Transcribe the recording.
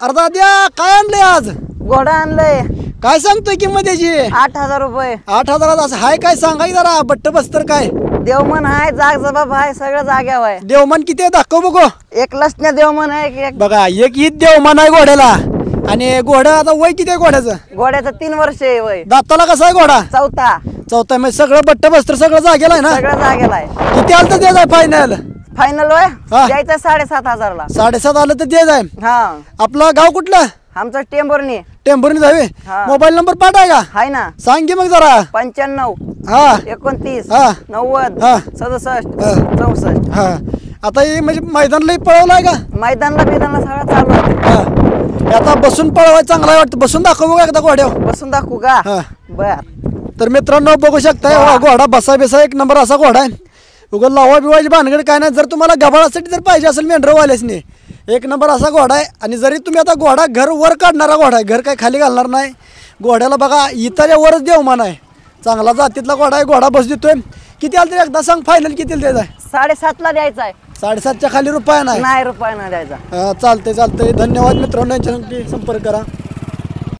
अरे दाद्या काय आणलंय आज? घोडा आणलंय. काय सांगतोय किंमत त्याची? 8,000 रुपये. 8,000 असं हाय काय सांगा की जरा बट्ट बस्तर काय? देवमन आहे, जाग जबाब आहे, सगळं जाग्यावर आहे. देवमान किती आहे दाखव बघू. एक लसण्या देवमन आहे, एक बघा एक ईद देवमान आहे घोड्याला. आणि घोडा आता वय किती आहे घोड्याचं? घोड्याचं 3 वर्ष आहे वय. दाताला कसा आहे घोडा? चौथा. चौथा म्हणजे सगळं बट्ट बस्तर सगळं जागेला आहे ना? सगळं जागेला आहे. किती आलं तर दे जाय फायनल? फायनल वय हा. द्यायचं 7,500 ला. 7.5 आलं तर दे जाय. हा. आपलं गाव कुठलं? आमचं टेंभुर्णी टेंभुर्णी जावे. हा. मोबाईल नंबर पाठाय का? आहे ना. सांग की मग जरा. 95 हा 29 हा. 90 हा. 67 हा. 64. हा आता हे म्हणजे मैदानला पळवलाय का? मैदानला बिदानला सगळं चालू आहे. हा हे आता बसून पळवाय चांगला आहे वाटतं. बसून दाखव बघा एकदा घोड्यावर. बसून दाखवू का? हा. बर. तर मित्रांनो बघू शकताय हा घोडा बसा बेसा एक नंबर असा घोडा आहे. उगा लावा बिवायची भानगड काय नाही. जर तुम्हाला गबाळासाठी जर पाहिजे असेल मेंढरवाल्यासनी एक नंबर असा घोडा आहे. आणि जरी तुम्ही आता घोडा घर वर काढणारा घोडा आहे, घर काय खाली घालणार नाही. घोड्याला बघा इतर वरच देवमान आहे. चांगला जातीतला घोडा आहे. घोडा बस देतोय. किती आलं तरी एकदा सांग फायनल किती द्यायचा आहे? 7.5 ला द्यायचा आहे. 7.5च्या खाली रुपया नाही. नाही रुपया नाही द्यायचा. चालतंय चालतंय. धन्यवाद मित्रांनो, यांच्यासाठी संपर्क करा.